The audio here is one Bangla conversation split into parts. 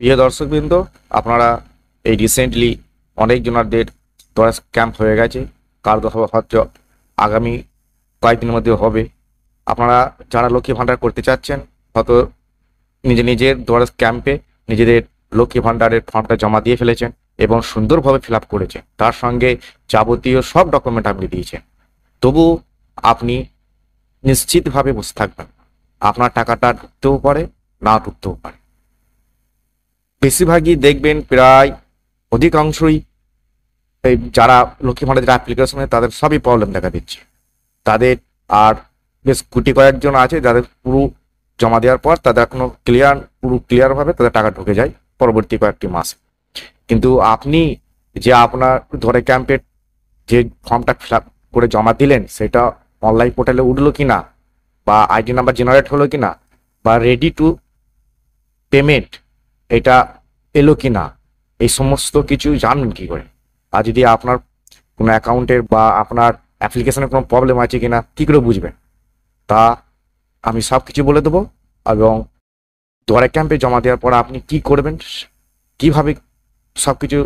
প্রিয় দর্শকবৃন্দ, আপনারা এই রিসেন্টলি অনেকজনাদের দ্বারা ক্যাম্প হয়ে গেছে, কার হয়তো আগামী কয়েকদিনের মধ্যে হবে। আপনারা যারা লক্ষ্মী ভাণ্ডার করতে চাচ্ছেন, হয়তো নিজের দ্বারা ক্যাম্পে নিজেদের লক্ষ্মী ভাণ্ডারের ফর্মটা জমা দিয়ে ফেলেছেন এবং সুন্দরভাবে ফিল আপ করেছেন, তার সঙ্গে যাবতীয় সব ডকুমেন্ট আপনি দিয়েছেন। তবু আপনি নিশ্চিতভাবে বসে থাকবেন, আপনার টাকাটা ঢুকতেও পারে, না ঢুকতেও পারে। বেশিরভাগই দেখবেন, প্রায় অধিকাংশই এই যারা লক্ষ্মী ভাণ্ডার যারা অ্যাপ্লিকেশনে, তাদের সবই প্রবলেম দেখা দিচ্ছে তাদের। আর বেশ গুটি কয়েকজন আছে যাদের পুরো জমা দেওয়ার পর তাদের এখনো পুরো ক্লিয়ারভাবে তাদের টাকা ঢুকে যায় পরবর্তী কয়েকটি মাসে। কিন্তু আপনি যে আপনার ধরে ক্যাম্পের যে ফর্মটা ফিল আপ করে জমা দিলেন, সেটা অনলাইন পোর্টালে উঠলো কিনা, বা আইডি নাম্বার জেনারেট হলো কিনা, বা রেডি টু পেমেন্ট এটা এলো কিনা, এই সমস্ত কিছু জানবেন কি করে? আর যদি আপনার কোনো অ্যাকাউন্টের বা আপনার অ্যাপ্লিকেশনের কোনো প্রবলেম আছে কিনা কি করে বুঝবেন, তা আমি সব কিছু বলে দেবো। এবং দুয়ারে ক্যাম্পে জমা দেওয়ার পর আপনি কি করবেন, কিভাবে সব কিছু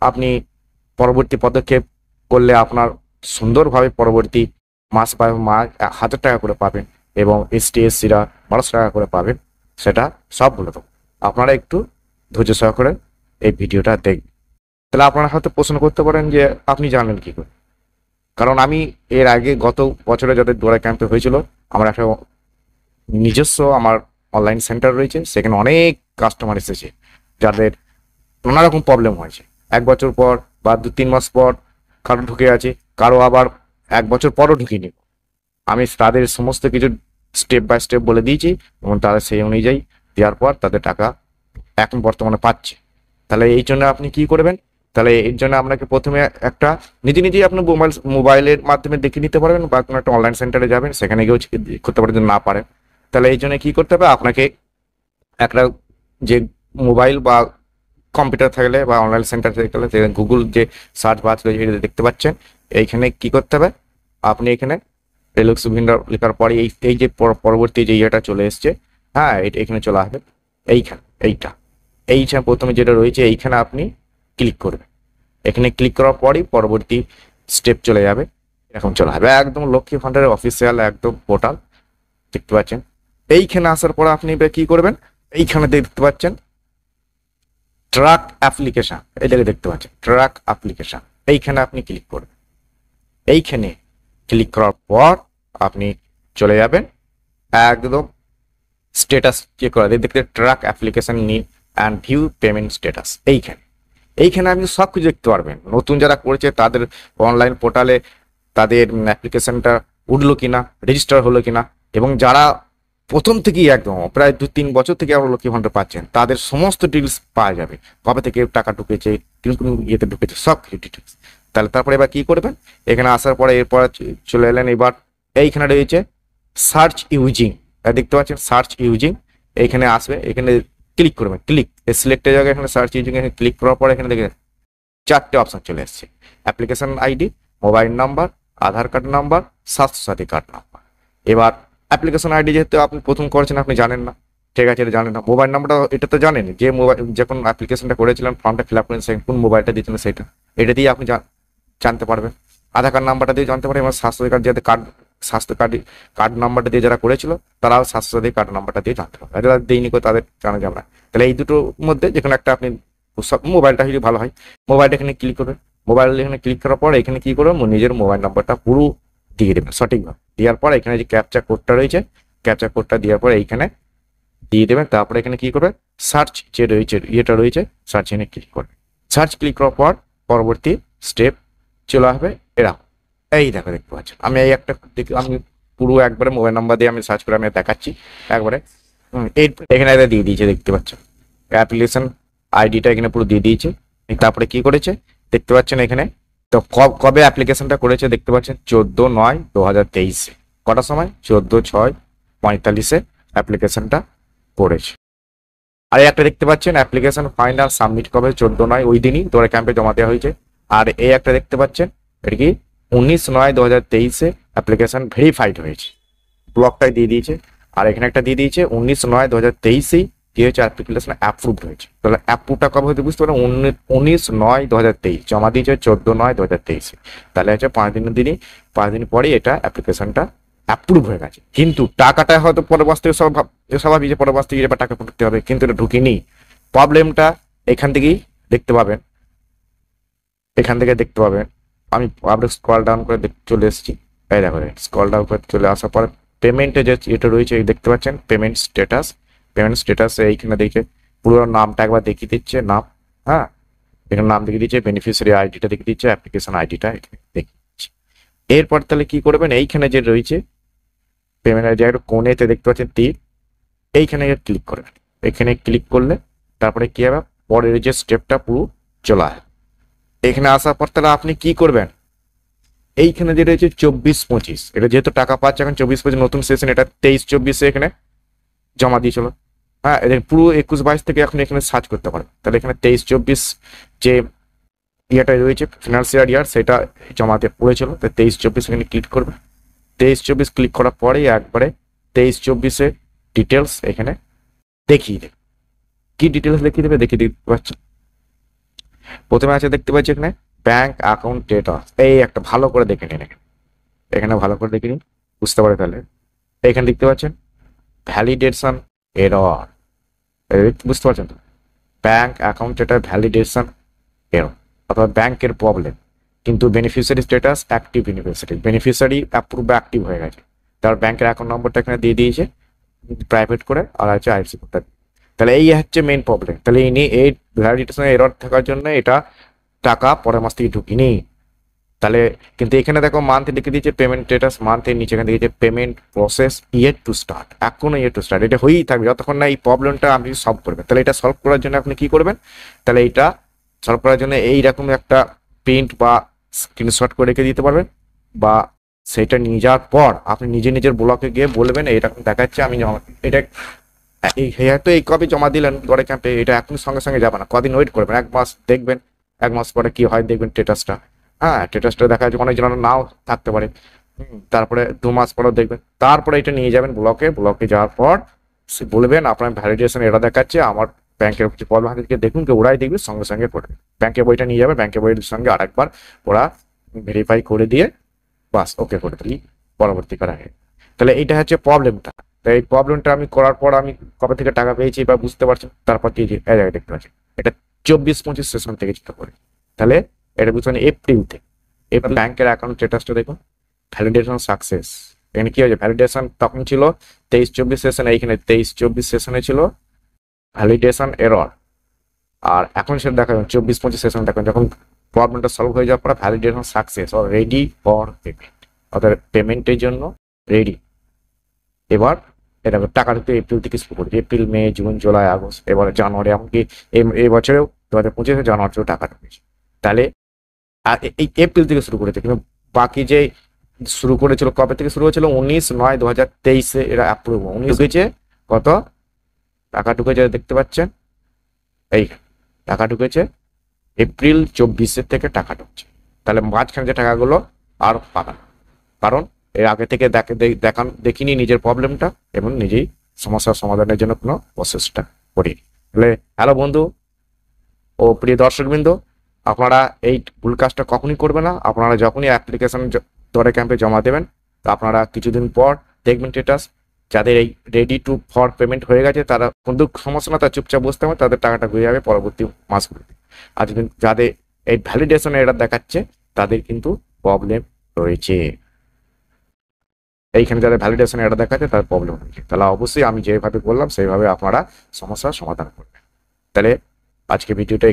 আপনি পরবর্তী পদক্ষেপ করলে আপনার সুন্দরভাবে পরবর্তী মাস বা 1000 টাকা করে পাবেন এবং এসটি এসসিরা 1200 টাকা করে পাবেন, সেটা সব বলে দেবো। আপনারা একটু ধৈর্য সহকারে এই ভিডিওটা দেখবেন। তাহলে আপনারা হয়তো প্রশ্ন করতে পারেন যে আপনি জানলেন কি করে? কারণ আমি এর আগে গত বছরে যাদের দোয়ারা ক্যাম্পে হয়েছিল, আমার একটা নিজস্ব আমার অনলাইন সেন্টার রয়েছে, সেখানে অনেক কাস্টমার এসেছে যাদের নানা রকম প্রবলেম হয়েছে। 1 বছর পর বা 2-3 মাস পর কারো ঢুকে আছে, কারো আবার 1 বছর পরও ঢুকিনি। আমি তাদের সমস্ত কিছু স্টেপ বাই স্টেপ বলে দিয়েছি এবং তারা সেই অনুযায়ী দেওয়ার পর তাদের টাকা এখন বর্তমানে পাচ্ছে। তাহলে এই জন্য আপনি কি করবেন? তাহলে এর জন্য আপনাকে প্রথমে একটা নিজেই আপনি মোবাইলের মাধ্যমে দেখে নিতে পারবেন, বা কোনো একটা অনলাইন সেন্টারে যাবেন, সেখানে গিয়েও করতে পারেন যদি না পারেন। তাহলে এই জন্য কি করতে হবে, আপনাকে একটা যে মোবাইল বা কম্পিউটার থাকলে বা অনলাইন সেন্টার থাকলে গুগল যে সার্চ বার রয়েছে এটা দেখতে পাচ্ছেন। এইখানে কি করতে হবে, আপনি এখানে রেলক্স ভিন্ডার লেখার পরে এই যে পরবর্তী যে ইয়েটা চলে এসছে, হ্যাঁ এটা এখানে চলে আসবে। এইখানে প্রথমে যেটা রয়েছে এইখানে আপনি ক্লিক করবেন। এখানে ক্লিক করার পরই পরবর্তী স্টেপ চলে যাবে, এরকম চলে আসবে একদম লক্ষ্মী ভাণ্ডারের অফিসিয়াল একদম পোর্টাল দেখতে পাচ্ছেন। এইখানে আসার পর আপনি কি করবেন, এইখানে দেখতে পাচ্ছেন ট্রাক অ্যাপ্লিকেশন, এটাকে দেখতে পাচ্ছেন ট্রাক অ্যাপ্লিকেশন, এইখানে আপনি ক্লিক করবেন। এইখানে ক্লিক করার পর আপনি চলে যাবেন একদম স্ট্যাটাস চেক করা দেখতে, ট্রাক অ্যাপ্লিকেশন নি অ্যান্ড ভিউ পেমেন্ট স্ট্যাটাস। এইখানে আপনি সব কিছু দেখতে পারবেন। নতুন যারা করেছে তাদের অনলাইন পোর্টালে তাদের অ্যাপ্লিকেশনটা উঠলো কিনা, রেজিস্টার হলো কিনা, এবং যারা প্রথম থেকেই একদম প্রায় 2-3 বছর থেকে আমরা লক্ষ্মী ভাণ্ডার পাচ্ছেন, তাদের সমস্ত ডিটেলস পাওয়া যাবে, কবে থেকে টাকা ঢুকেছে, কোন ইয়েতে ঢুকেছে, সব কিছু ডিটেলস। তারপরে এবার কি করবেন, এখানে আসার পরে এরপর চলে এলেন, এবার এইখানে রয়েছে সার্চ ইউজিং, দেখতে পাচ্ছেন সার্চ ইউজিং, এইখানে আসবে, এখানে ক্লিক করবেন, সিলেক্টের জায়গায় এখানে সার্চ ইউজিং এখানে ক্লিক করার পরে এখানে দেখে 4টে অপশন চলে এসছে, application ID, mobile number, Aadhaar card number, Swasthyasathi card number. এবার অ্যাপ্লিকেশন আইডি যেহেতু আপনি প্রথম করেছেন আপনি জানেন না, ঠিক আছে, এটা জানেন না। মোবাইল নাম্বারটা এটা তো জানেন, যে মোবাইল যখন অ্যাপ্লিকেশনটা করেছিলেন ফর্মটা ফিল আপ করেন কোন মোবাইলটা দিয়েছিলেন সেটা, এটা দিয়ে আপনি জানতে পারবেন। আধার কার্ড নাম্বারটা দিয়ে জানতে পারবেন, এবং স্বাস্থ্যসাথী কার্ড যাতে স্বাস্থ্য কার্ড নাম্বারটা দিয়ে যারা করেছিল তারাও স্বাস্থ্যসাথী কার্ড নাম্বারটা দিয়ে জানতে পারবে, যারা দিইনি তাদের জানা যাবে না। তাহলে এই দুটোর মধ্যে যেখানে একটা আপনি মোবাইলটা যদি ভালো হয়, মোবাইলটা এখানে ক্লিক করবেন। মোবাইল এখানে ক্লিক করার পর এখানে কি করবেন, নিজের মোবাইল নাম্বারটা পুরো দিয়ে দেবেন সঠিকভাবে। দেওয়ার পর এখানে যে ক্যাপচা কোডটা রয়েছে, ক্যাপচা কোডটা দেওয়ার পর এইখানে দিয়ে দেবেন। তারপরে এখানে কি করবেন, সার্চ যে রয়েছে ইয়েটা রয়েছে, সার্চ এখানে ক্লিক করবেন। সার্চ ক্লিক করার পর পরবর্তী স্টেপ চলে আসবে এরকম। এই দেখতে পাচ্ছেন, আমি এই একটা আমি পুরো একবারে মোবাইল নাম্বার দিয়ে আমি সার্চ করে আমি দেখাচ্ছি একবারে। এখানে দিয়ে দিয়েছে, দেখতে পাচ্ছেন অ্যাপ্লিকেশন আইডিটা এখানে পুরো দিয়ে দিয়েছে। তারপরে কি করেছে দেখতে পাচ্ছেন এখানে, তো কবে অ্যাপ্লিকেশনটা করেছে দেখতে পাচ্ছেন 14/9/2023, কটার সময় 14/6/45 অ্যাপ্লিকেশনটা করেছে। আর একটা দেখতে পাচ্ছেন অ্যাপ্লিকেশন ফাইনাল সাবমিট কবে 14/9 ওই দিনই তোরা ক্যাম্পে জমা দেওয়া হয়েছে। আর এই একটা দেখতে পাচ্ছেন এটা কি 19/9/2023 অ্যাপ্লিকেশন ভেরিফাইড হয়েছে, ব্লকটাই দিয়ে দিয়েছে। আর এখানে একটা দিয়ে দিয়েছে 19/9/2023 কি হয়েছে, অ্যাপ্লিকেশন অ্যাপ্রুভড হয়েছে। তাহলে অ্যাপ্রুভটা কবে হতে বুঝতে পারেন, 19/9/2023, জমা দিয়েছে 14/9/2023। তাহলে হচ্ছে 5 দিন পরেই এটা অ্যাপ্লিকেশনটা অ্যাপ্রুভ হয়ে গেছে। কিন্তু টাকাটা হয়তো পরের মাস থেকে স্বাভাবিক যে পরের মাস থেকে এবার টাকা ঢুকতে হবে, কিন্তু এটা ঢুকিনি। প্রবলেমটা এখান থেকেই দেখতে পাবেন, এখান থেকে দেখতে পাবেন। আমি আপনি স্ক্রল ডাউন করে চলে এসেছি, এই দেখো স্ক্রল ডাউন করে চলে আসার পর পেমেন্টে যে এটা রয়েছে দেখতে পাচ্ছেন, পেমেন্ট স্ট্যাটাস এইখানে দেখে পুরো নামটা একবার দেখিয়ে দিচ্ছে, নাম, হ্যাঁ এখানে নাম দেখিয়ে দিচ্ছে, বেনিফিশিয়ারি আইডিটা দেখিয়ে দিচ্ছে, অ্যাপ্লিকেশন আইডিটা এখানে দেখিয়ে দিচ্ছে। এরপর তাহলে কি করবেন, এইখানে যে রয়েছে পেমেন্টের জায়গাটা কোণেতে দেখতে পাচ্ছেন তীর, এইখানে ক্লিক করবেন। এখানে ক্লিক করলে তারপরে কি হবে, পরের যে স্টেপটা পুরো চলে আসে। এখানে আসার পর তাহলে আপনি কি করবেন, এইখানে যে রয়েছে 24-25, এটা যেহেতু টাকা পাচ্ছে এখন 24-25 নতুন সেশন, এটা 23-24 এখানে জমা দিয়েছিল। হ্যাঁ, এটা পুরো 21-22 থেকে এখন এখানে সার্চ করতে পারেন। তাহলে এখানে 23-24 যে ইয়েটা রয়েছে ফিনান্সিয়াল ইয়ার, সেটা জমাতে পড়েছিল, তো 23-24 এখানে ক্লিক করবে। 23-24 ক্লিক করার পরেই একবারে 23-24 ডিটেলস এখানে দেখিয়ে দেবে। কি ডিটেলস দেখিয়ে দেবে, দেখিয়ে দিতে পারছি। প্রথমে আছে দেখতে পাচ্ছি এখানে ব্যাংক অ্যাকাউন্ট ডেটা, এই একটা ভালো করে দেখে নিন, এখানে ভালো করে দেখে নিন, বুঝতে পারে। তাহলে এখানে দেখতে পাচ্ছেন ভ্যালিডেশন এরর, বুঝতে পারছেন তো, ব্যাংক অ্যাকাউন্ট যেটা ভ্যালিডেশন এরর অথবা ব্যাংকের প্রবলেম। কিন্তু beneficiary status active, beneficiary approve active হয়ে গেছে, তার ব্যাংকের অ্যাকাউন্ট নম্বরটা এখানে দিয়ে দিয়েছে প্রাইভেট করে, আর আছে আইএফএসসি কোডটা। তাহলে এই হচ্ছে মেইন প্রবলেম। তাহলে এই ভ্যালিডেশন এরর থাকার জন্য এটা টাকা পরের মাস থেকে ঢুকিনি। তাহলে কিন্তু এখানে দেখো মান্থ লিখে দিয়েছে পেমেন্ট স্ট্যাটাস, মান্থের নিচে এখানে দিয়েছে payment process yet to start, এখনো ইয়েট টু স্টার্ট, এটা হয়েই থাকবে যতক্ষণ না এই প্রবলেমটা আপনি সলভ করবেন। তাহলে এটা সলভ করার জন্য আপনি কি করবেন, তাহলে এটা সলভ করার জন্য এইরকম একটা প্রিন্ট বা স্ক্রিনশট করে রেখে দিতে পারবেন, বা সেটা নিয়ে যাওয়ার পর আপনি নিজের ব্লকে গিয়ে বলবেন এইরকম দেখাচ্ছে আমি এটা হয়তো এই কবে জমা দিলেন গড়ে ক্যাম্পে, এটা এখন সঙ্গে সঙ্গে যাবে না, কদিন ওয়েট করবেন, 1 মাস দেখবেন, 1 মাস পরে কি হয় দেখবেন স্ট্যাটাসটা। হ্যাঁ, স্ট্যাটাসটা দেখা যাচ্ছে অনেক জনের নাও থাকতে পারে, তারপরে 2 মাস পরেও দেখবেন। তারপরে এটা নিয়ে যাবেন ব্লকে যাওয়ার পর সে বলবেন আপনার ভ্যালিডেশন এটা দেখাচ্ছে, আমার ব্যাংকের কিছু প্রবলেম হাতে দেখুন, যে ওরাই দেখবে সঙ্গে সঙ্গে করে ব্যাংকের বইটা নিয়ে যাবে, ব্যাংকের বইয়ের সঙ্গে আরেকবার ওরা ভেরিফাই করে দিয়ে বাস ওকে করে দিলি পরবর্তী করা হয়। তাহলে এইটা হচ্ছে প্রবলেমটা। তো এই প্রবলেমটা আমি করার পর আমি কবে থেকে টাকা পেয়েছি বা বুঝতে পারছেন, তারপর কি দেখতে পাচ্ছি এটা 24-25 সেশন থেকে যেটা করে। তাহলে এটা বুঝছেন এপ্রিল থেকে, এবার ব্যাংকের অ্যাকাউন্ট স্ট্যাটাসটা দেখুন, ভ্যালিডেশন সাকসেস, এখানে কি হয়েছে ভ্যালিডেশন তখন ছিল 23-24 সেশনে, এইখানে 23-24 সেশনে ছিল ভ্যালিডেশন এরর, আর এখন সেটা দেখা যাবে 24-25 সেশন দেখুন, যখন প্রবলেমটা সলভ হয়ে যাওয়ার পর validation success or ready for payment, অর্থাৎ পেমেন্টের জন্য রেডি। এবার এটা টাকা ঢুকতে এপ্রিল থেকে শুরু করেছে, April May June July August, এবারে জানুয়ারি, এমনকি এই বছরেও 2025 জানুয়ারিতেও টাকা ঢুকেছে। তাহলে এই এপ্রিল থেকে শুরু করেছে, কিন্তু বাকি যে শুরু করেছিল কবে থেকে শুরু হয়েছিল 19/9/2023 এরা অ্যাপ্রুভ 19 ঢুকেছে, কত টাকা ঢুকেছে দেখতে পাচ্ছেন, এই টাকা ঢুকেছে এপ্রিল 24 থেকে টাকা ঢুকছে। তাহলে মাঝখানে যে টাকাগুলো আর পাবেন, কারণ এর আগে থেকে দেখিনি নিজের প্রবলেমটা এবং নিজেই সমস্যার সমাধানের জন্য কোনো প্রসেসটা করি। তাহলে হ্যালো বন্ধু ও প্রিয় দর্শকবৃন্দ, আপনারা এই ভুল কাজটা কখনই করবে না। আপনারা যখনই অ্যাপ্লিকেশন দরে ক্যাম্পে জমা দেবেন, তো আপনারা কিছুদিন পর দেখবেন স্ট্যাটাস, যাদের এই রেডি টু ফর পেমেন্ট হয়ে গেছে তারা কিন্তু সমস্যা না, তারা চুপচাপ বসতে হবে, তাদের টাকাটা ঘুরে যাবে পরবর্তী মাসগুলিতে। আর যাদের এই ভ্যালিডেশন এটা দেখাচ্ছে তাদের কিন্তু প্রবলেম রয়েছে, এইখানে যাদের ভ্যালিডেশন এটা দেখাচ্ছে তার প্রবলেম হয়েছে। তাহলে অবশ্যই আমি যেভাবে বললাম সেইভাবে আপনারা সমস্যার সমাধান করবেন। তাহলে আজকে ভিডিওটা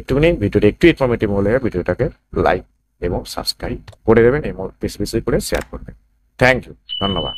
ভিডিওটা একটু ইনফরমেটিভ হলে ভিডিওটাকে লাইক এবং সাবস্ক্রাইব করে দেবেন এবং বেশি বেশি করে শেয়ার করবেন। থ্যাংক ইউ, ধন্যবাদ।